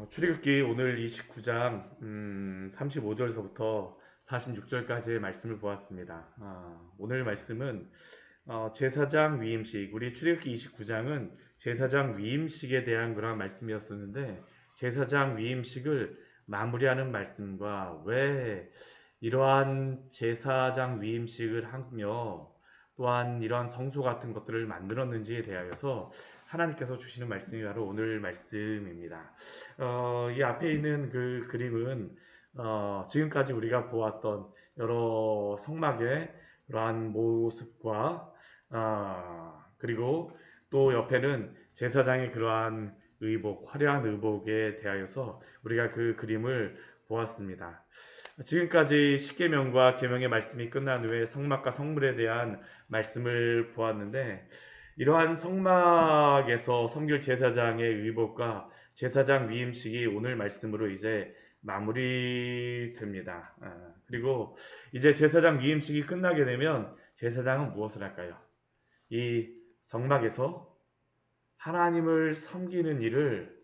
출애굽기 오늘 29장 35절서부터 46절까지의 말씀을 보았습니다. 오늘 말씀은 제사장 위임식, 우리 출애굽기 29장은 제사장 위임식에 대한 그런 말씀이었었는데, 제사장 위임식을 마무리하는 말씀과 왜 이러한 제사장 위임식을 하며 또한 이러한 성소 같은 것들을 만들었는지에 대하여서 하나님께서 주시는 말씀이 바로 오늘 말씀입니다. 이 앞에 있는 그 그림은 지금까지 우리가 보았던 여러 성막의 그러한 모습과 그리고 또 옆에는 제사장의 그러한 의복, 화려한 의복에 대하여서 우리가 그 그림을 보았습니다. 지금까지 십계명과 계명의 말씀이 끝난 후에 성막과 성물에 대한 말씀을 보았는데, 이러한 성막에서 섬길 제사장의 의복과 제사장 위임식이 오늘 말씀으로 이제 마무리됩니다. 그리고 이제 제사장 위임식이 끝나게 되면 제사장은 무엇을 할까요? 이 성막에서 하나님을 섬기는 일을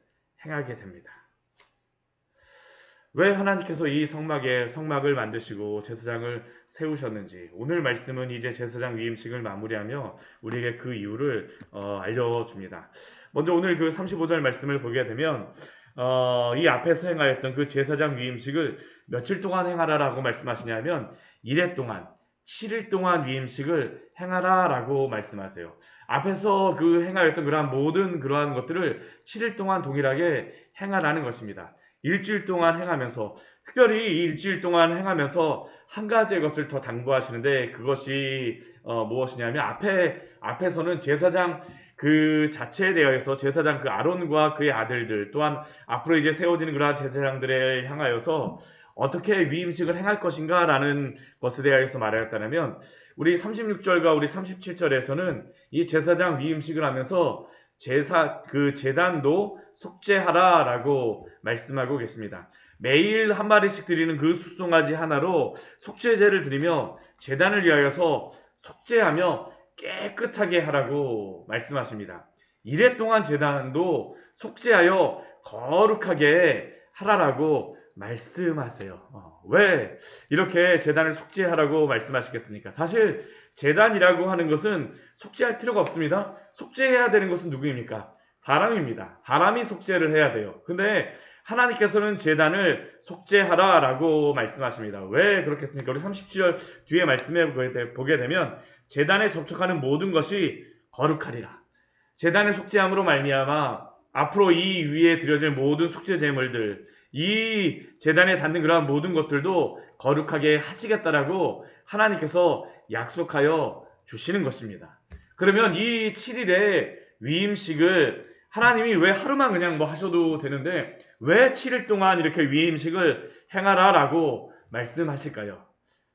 행하게 됩니다. 왜 하나님께서 이 성막을 만드시고 제사장을 세우셨는지, 오늘 말씀은 이제 제사장 위임식을 마무리하며 우리에게 그 이유를 알려줍니다. 먼저 오늘 그 35절 말씀을 보게 되면 이 앞에서 행하였던 그 제사장 위임식을 며칠 동안 행하라라고 말씀하시냐면 1회 동안 7일 동안 위임식을 행하라라고 말씀하세요. 앞에서 그 행하였던 그러한 모든 그러한 것들을 7일 동안 동일하게 행하라는 것입니다. 일주일 동안 행하면서, 특별히 이 일주일 동안 행하면서 한 가지의 것을 더 당부하시는데, 그것이 무엇이냐면 앞에서는 제사장 그 자체에 대해서 제사장 그 아론과 그의 아들들, 또한 앞으로 이제 세워지는 그러한 제사장들에 향하여서 어떻게 위임식을 행할 것인가 라는 것에 대하여서 말하였다면, 우리 36절과 우리 37절에서는 이 제사장 위임식을 하면서 제단도 속죄하라라고 말씀하고 계십니다. 매일 한 마리씩 드리는 그 숫송아지 하나로 속죄제를 드리며 제단을 위하여서 속죄하며 깨끗하게 하라고 말씀하십니다. 1회 동안 제단도 속죄하여 거룩하게 하라라고 말씀하세요. 왜 이렇게 제단을 속죄하라고 말씀하시겠습니까? 사실 제단이라고 하는 것은 속죄할 필요가 없습니다. 속죄해야 되는 것은 누구입니까? 사람입니다. 사람이 속죄를 해야 돼요. 근데 하나님께서는 제단을 속죄하라라고 말씀하십니다. 왜 그렇겠습니까? 우리 37절 뒤에 말씀해 보게 되면 제단에 접촉하는 모든 것이 거룩하리라. 제단을 속죄함으로 말미암아 앞으로 이 위에 드려질 모든 속죄 제물들, 이 제단에 닿는 그러한 모든 것들도 거룩하게 하시겠다라고 하나님께서 약속하여 주시는 것입니다. 그러면 이 7일의 위임식을 하나님이 왜 하루만 그냥 하셔도 되는데 왜 7일 동안 이렇게 위임식을 행하라라고 말씀하실까요?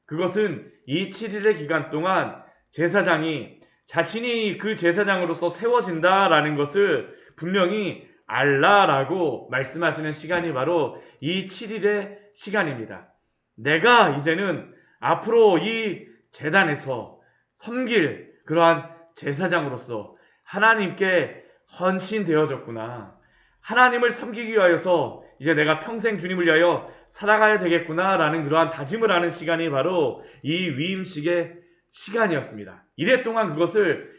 그것은 이 7일의 기간 동안 제사장이 자신이 그 제사장으로서 세워진다라는 것을 분명히 알라라고 말씀하시는 시간이 바로 이 7일의 시간입니다. 내가 이제는 앞으로 이 제단에서 섬길 그러한 제사장으로서 하나님께 헌신되어졌구나. 하나님을 섬기기 위하여서 이제 내가 평생 주님을 위하여 살아가야 되겠구나 라는 그러한 다짐을 하는 시간이 바로 이 위임식의 시간이었습니다. 이래 동안 그것을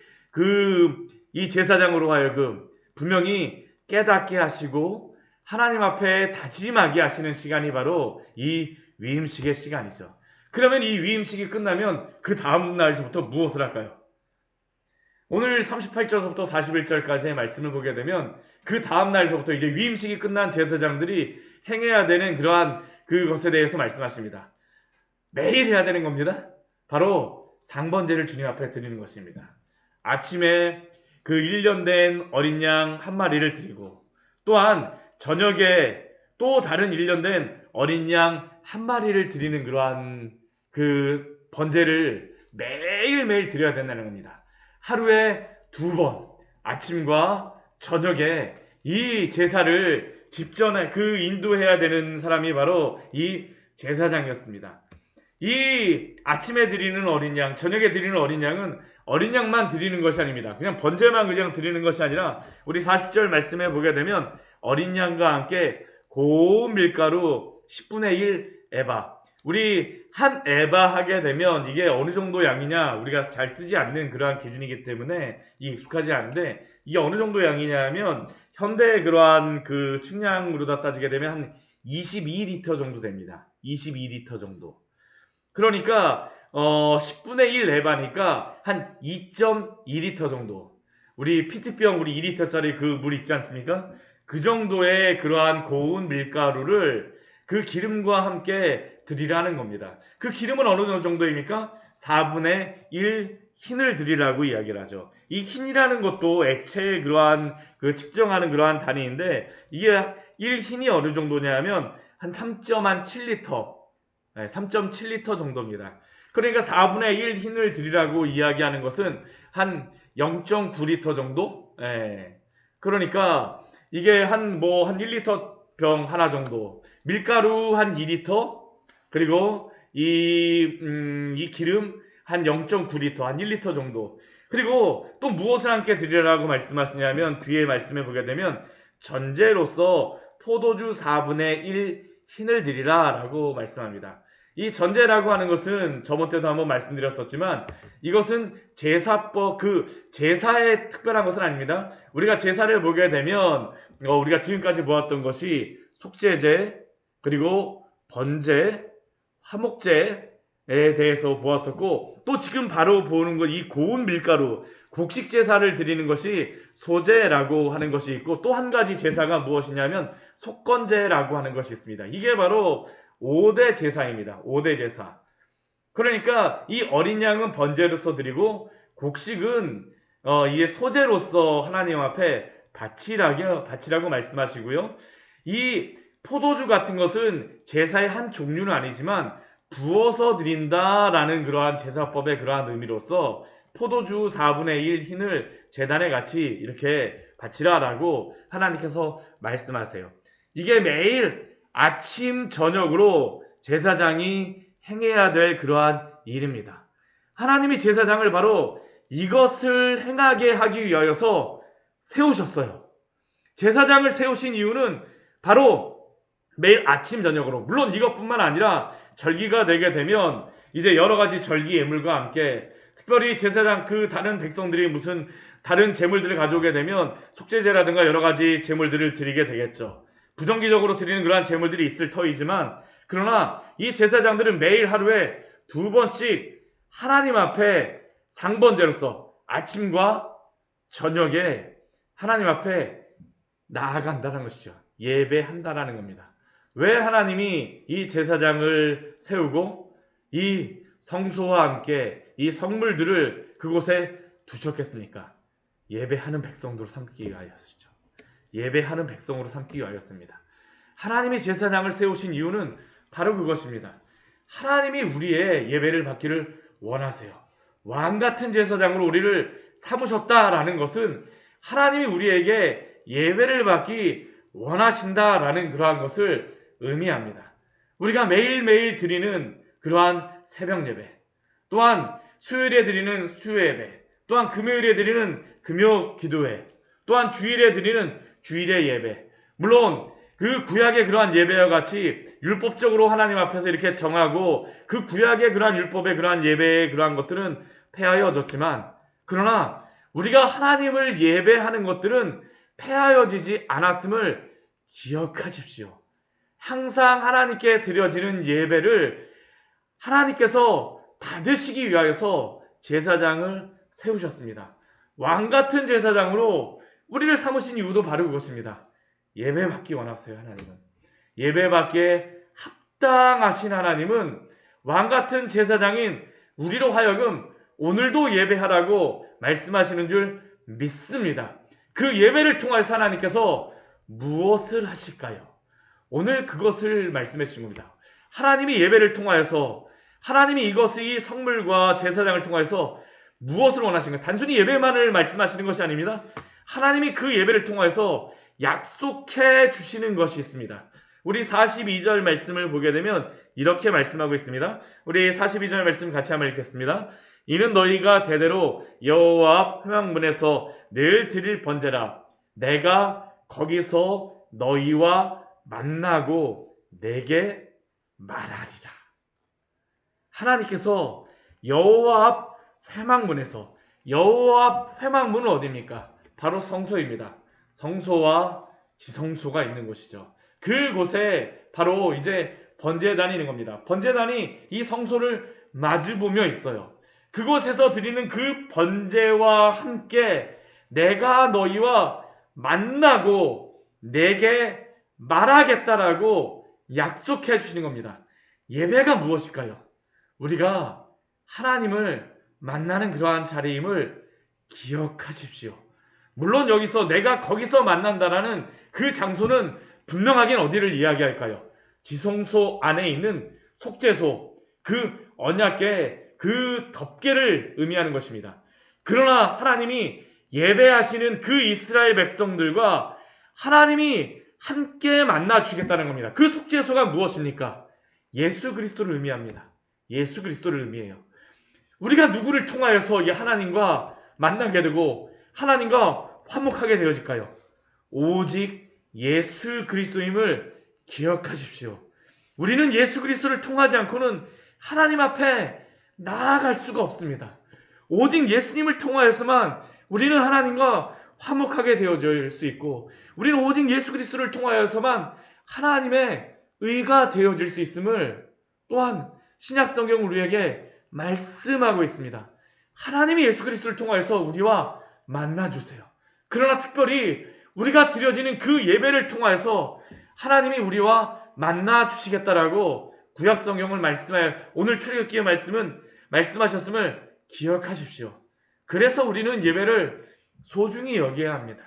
이 제사장으로 하여금 분명히 깨닫게 하시고 하나님 앞에 다짐하게 하시는 시간이 바로 이 위임식의 시간이죠. 그러면 이 위임식이 끝나면 그 다음 날서부터 무엇을 할까요? 오늘 38절부터 41절까지의 말씀을 보게 되면 그 다음 날서부터 이제 위임식이 끝난 제사장들이 행해야 되는 그러한 그것에 대해서 말씀하십니다. 매일 해야 되는 겁니다. 바로 상번제를 주님 앞에 드리는 것입니다. 아침에 그 1년 된 어린 양 한 마리를 드리고, 또한 저녁에 또 다른 1년 된 어린 양 한 마리를 드리는 그러한 그 번제를 매일매일 드려야 된다는 겁니다. 하루에 2번, 아침과 저녁에 이 제사를 집전에 인도해야 되는 사람이 바로 이 제사장이었습니다. 이 아침에 드리는 어린 양, 저녁에 드리는 어린 양은 어린 양만 드리는 것이 아닙니다. 그냥 번제만 그냥 드리는 것이 아니라 우리 40절 말씀해 보게 되면 어린 양과 함께 고운 밀가루 10분의 1 에바. 우리 한 에바 하게 되면 이게 어느 정도 양이냐 우리가 잘 쓰지 않는 그러한 기준이기 때문에 이게 익숙하지 않은데, 이게 어느 정도 양이냐면 현대의 그러한 그 측량으로다 따지게 되면 한 22리터 정도 됩니다. 22리터 정도. 그러니까 10분의 1 에바니까 한 2.2리터 정도. 우리 피트병 우리 2리터짜리 그 물 있지 않습니까? 그 정도의 그러한 고운 밀가루를 그 기름과 함께 드리라는 겁니다. 그 기름은 어느 정도입니까? 4분의 1 흰을 드리라고 이야기를 하죠. 이 흰이라는 것도 액체의 그러한 그 측정하는 그러한 단위인데, 이게 1 흰이 어느 정도냐면 한 3.7리터, 3.7리터 정도입니다. 그러니까 4분의 1 흰을 드리라고 이야기하는 것은 한 0.9리터 정도? 그러니까 이게 한 1리터 병 하나 정도, 밀가루 한 2리터, 그리고 이 기름 한 0.9리터, 한 1리터 정도. 그리고 또 무엇을 함께 드리라고 말씀하시냐면 뒤에 말씀해 보게 되면 전제로서 포도주 4분의 1 흰을 드리라 라고 말씀합니다. 이 전제라고 하는 것은 저번 때도 한번 말씀드렸었지만 이것은 제사법, 그 제사의 특별한 것은 아닙니다. 우리가 제사를 보게 되면 우리가 지금까지 보았던 것이 속죄제, 그리고 번제, 화목제에 대해서 보았었고, 또 지금 바로 보는 것, 이 고운 밀가루 곡식 제사를 드리는 것이 소제라고 하는 것이 있고, 또 한 가지 제사가 무엇이냐면 속건제라고 하는 것이 있습니다. 이게 바로 5대 제사입니다. 5대 제사. 그러니까 이 어린 양은 번제로서 드리고, 곡식은 이게 소제로서 하나님 앞에 바치라고 말씀하시고요. 이 포도주 같은 것은 제사의 한 종류는 아니지만 부어서 드린다라는 그러한 제사법의 그러한 의미로서 포도주 4분의 1 흰을 제단에 같이 이렇게 바치라라고 하나님께서 말씀하세요. 이게 매일 아침 저녁으로 제사장이 행해야 될 그러한 일입니다. 하나님이 제사장을 바로 이것을 행하게 하기 위하여서 세우셨어요. 제사장을 세우신 이유는 바로 매일 아침 저녁으로, 물론 이것뿐만 아니라 절기가 되게 되면 이제 여러 가지 절기 예물과 함께 특별히 제사장 그 다른 백성들이 무슨 다른 제물들을 가져오게 되면 속죄제라든가 여러 가지 제물들을 드리게 되겠죠. 부정기적으로 드리는 그러한 제물들이 있을 터이지만, 그러나 이 제사장들은 매일 하루에 2번씩 하나님 앞에 상번제로서 아침과 저녁에 하나님 앞에 나아간다는 것이죠. 예배한다라는 겁니다. 왜 하나님이 이 제사장을 세우고 이 성소와 함께 이 성물들을 그곳에 두셨겠습니까? 예배하는 백성으로 삼기 위하였죠. 예배하는 백성으로 삼기 위하였습니다. 하나님이 제사장을 세우신 이유는 바로 그것입니다. 하나님이 우리의 예배를 받기를 원하세요. 왕같은 제사장으로 우리를 삼으셨다라는 것은 하나님이 우리에게 예배를 받기 원하신다라는 그러한 것을 의미합니다. 우리가 매일매일 드리는 그러한 새벽 예배, 또한 수요일에 드리는 수요 예배, 또한 금요일에 드리는 금요 기도회, 또한 주일에 드리는 주일의 예배, 물론 그 구약의 그러한 예배와 같이 율법적으로 하나님 앞에서 이렇게 정하고 그 구약의 그러한 율법의 그러한 예배의 그러한 것들은 폐하여졌지만, 그러나 우리가 하나님을 예배하는 것들은 폐하여지지 않았음을 기억하십시오. 항상 하나님께 드려지는 예배를 하나님께서 받으시기 위하여서 제사장을 세우셨습니다. 왕같은 제사장으로 우리를 삼으신 이유도 바로 그것입니다. 예배받기 원하세요. 하나님은 예배받기에 합당하신 하나님은 왕같은 제사장인 우리로 하여금 오늘도 예배하라고 말씀하시는 줄 믿습니다. 그 예배를 통해서 하나님께서 무엇을 하실까요? 오늘 그것을 말씀해 주신 겁니다. 하나님이 예배를 통하여서, 하나님이 이 성물과 제사장을 통하여서 무엇을 원하시는가? 단순히 예배만을 말씀하시는 것이 아닙니다. 하나님이 그 예배를 통하여서 약속해 주시는 것이 있습니다. 우리 42절 말씀을 보게 되면 이렇게 말씀하고 있습니다. 우리 42절 말씀 같이 한번 읽겠습니다. 이는 너희가 대대로 여호와 앞 회막문에서 늘 드릴 번제라. 내가 거기서 너희와 만나고 내게 말하리라. 하나님께서 여호와 앞 회막문에서, 여호와 앞 회막문은 어디입니까? 바로 성소입니다. 성소와 지성소가 있는 곳이죠. 그곳에 바로 이제 번제단이 있는 겁니다. 번제단이 이 성소를 마주보며 있어요. 그곳에서 드리는 그 번제와 함께 내가 너희와 만나고 내게 말하겠다라고 약속해 주시는 겁니다. 예배가 무엇일까요? 우리가 하나님을 만나는 그러한 자리임을 기억하십시오. 물론 여기서 내가 거기서 만난다라는 그 장소는 분명하게 어디를 이야기할까요? 지성소 안에 있는 속죄소, 그 언약궤, 그 덮개를 의미하는 것입니다. 그러나 하나님이 예배하시는 그 이스라엘 백성들과 하나님이 함께 만나 주겠다는 겁니다. 그 속죄소가 무엇입니까? 예수 그리스도를 의미합니다. 예수 그리스도를 의미해요. 우리가 누구를 통하여서 이 하나님과 만나게 되고 하나님과 화목하게 되어질까요? 오직 예수 그리스도임을 기억하십시오. 우리는 예수 그리스도를 통하지 않고는 하나님 앞에 나아갈 수가 없습니다. 오직 예수님을 통하여서만 우리는 하나님과 화목하게 되어질 수 있고, 우리는 오직 예수 그리스도를 통하여서만 하나님의 의가 되어질 수 있음을 또한 신약 성경은 우리에게 말씀하고 있습니다. 하나님이 예수 그리스도를 통하여서 우리와 만나주세요. 그러나 특별히 우리가 드려지는 그 예배를 통하여서 하나님이 우리와 만나 주시겠다라고 구약 성경을 말씀하여 오늘 출애굽기의 말씀은 말씀하셨음을 기억하십시오. 그래서 우리는 예배를 소중히 여겨야 합니다.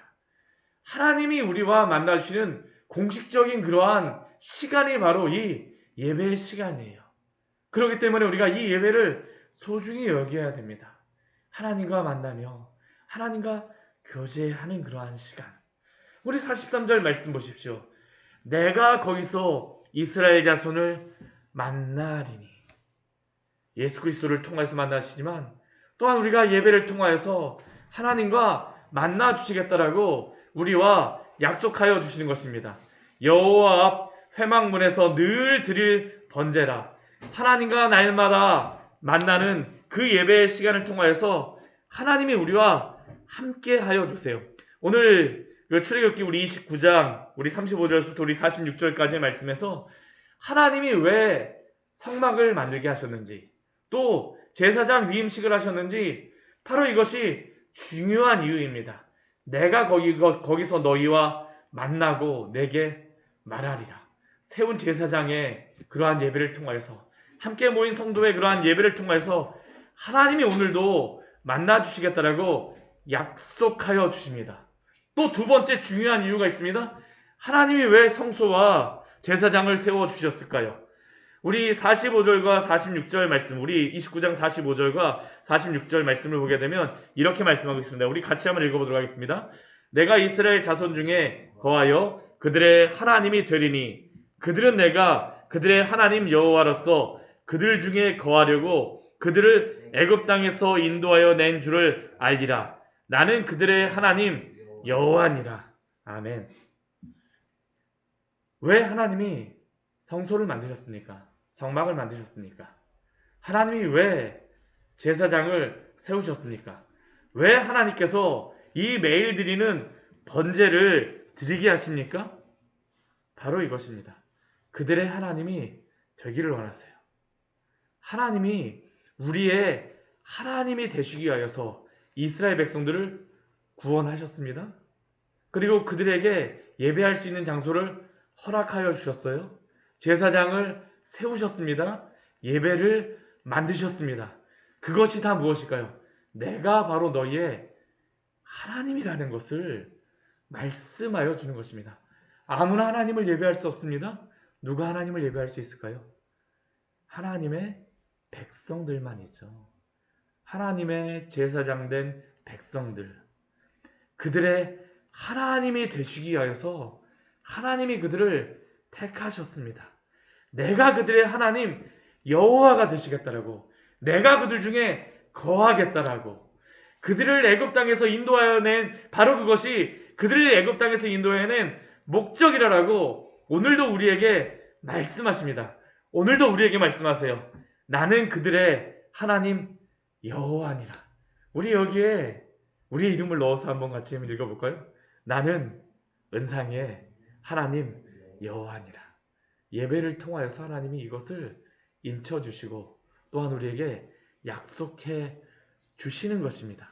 하나님이 우리와 만나 주시는 공식적인 그러한 시간이 바로 이 예배의 시간이에요. 그렇기 때문에 우리가 이 예배를 소중히 여겨야 됩니다. 하나님과 만나며 하나님과 교제하는 그러한 시간. 우리 43절 말씀 보십시오. 내가 거기서 이스라엘 자손을 만나리니. 예수 그리스도를 통해서 만나시지만 또한 우리가 예배를 통하여서 하나님과 만나 주시겠다라고 우리와 약속하여 주시는 것입니다. 여호와 앞 회막문에서 늘 드릴 번제라. 하나님과 날마다 만나는 그 예배의 시간을 통하여서 하나님이 우리와 함께 하여 주세요. 오늘 출애굽기 우리 29장 우리 35절부터 우리 46절까지의 말씀에서 하나님이 왜 성막을 만들게 하셨는지, 또 제사장 위임식을 하셨는지 바로 이것이 중요한 이유입니다. 내가 거기서 너희와 만나고 내게 말하리라. 세운 제사장의 그러한 예배를 통하여서, 함께 모인 성도의 그러한 예배를 통하여서 하나님이 오늘도 만나 주시겠다라고 약속하여 주십니다. 또 두 번째 중요한 이유가 있습니다. 하나님이 왜 성소와 제사장을 세워 주셨을까요? 우리 45절과 46절 말씀, 우리 29장 45절과 46절 말씀을 보게 되면 이렇게 말씀하고 있습니다. 우리 같이 한번 읽어보도록 하겠습니다. 내가 이스라엘 자손 중에 거하여 그들의 하나님이 되리니 그들은 내가 그들의 하나님 여호와로서 그들 중에 거하려고 그들을 애굽 땅에서 인도하여 낸 줄을 알리라. 나는 그들의 하나님 여호와니라. 아멘. 왜 하나님이 성소를 만드셨습니까? 성막을 만드셨습니까? 하나님이 왜 제사장을 세우셨습니까? 왜 하나님께서 이 매일 드리는 번제를 드리게 하십니까? 바로 이것입니다. 그들의 하나님이 되기를 원하세요. 하나님이 우리의 하나님이 되시기 위하여서 이스라엘 백성들을 구원하셨습니다. 그리고 그들에게 예배할 수 있는 장소를 허락하여 주셨어요. 제사장을 세우셨습니다. 예배를 만드셨습니다. 그것이 다 무엇일까요? 내가 바로 너희의 하나님이라는 것을 말씀하여 주는 것입니다. 아무나 하나님을 예배할 수 없습니다. 누가 하나님을 예배할 수 있을까요? 하나님의 백성들만이죠. 하나님의 제사장 된 백성들. 그들의 하나님이 되시기 위하여서 하나님이 그들을 택하셨습니다. 내가 그들의 하나님 여호와가 되시겠다라고, 내가 그들 중에 거하겠다라고, 그들을 애굽 땅에서 인도하여 낸 바로 그것이, 그들을 애굽 땅에서 인도하여 낸 목적이라고 오늘도 우리에게 말씀하십니다. 오늘도 우리에게 말씀하세요. 나는 그들의 하나님 여호와니라. 우리 여기에 우리의 이름을 넣어서 한번 같이 읽어볼까요? 나는 은상의 하나님 여호와니라. 예배를 통하여서 하나님이 이것을 인쳐주시고 또한 우리에게 약속해 주시는 것입니다.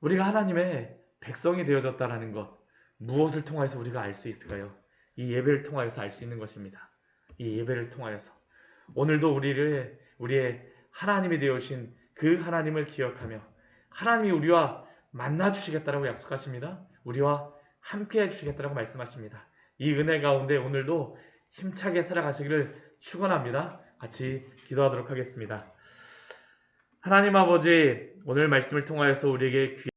우리가 하나님의 백성이 되어졌다는 것, 무엇을 통하여서 우리가 알 수 있을까요? 이 예배를 통하여서 알 수 있는 것입니다. 이 예배를 통하여서 오늘도 우리의 하나님이 되어신 그 하나님을 기억하며 하나님이 우리와 만나 주시겠다라고 약속하십니다. 우리와 함께 해 주시겠다라고 말씀하십니다. 이 은혜 가운데 오늘도 힘차게 살아가시기를 축원합니다. 같이 기도하도록 하겠습니다. 하나님 아버지, 오늘 말씀을 통하여서 우리에게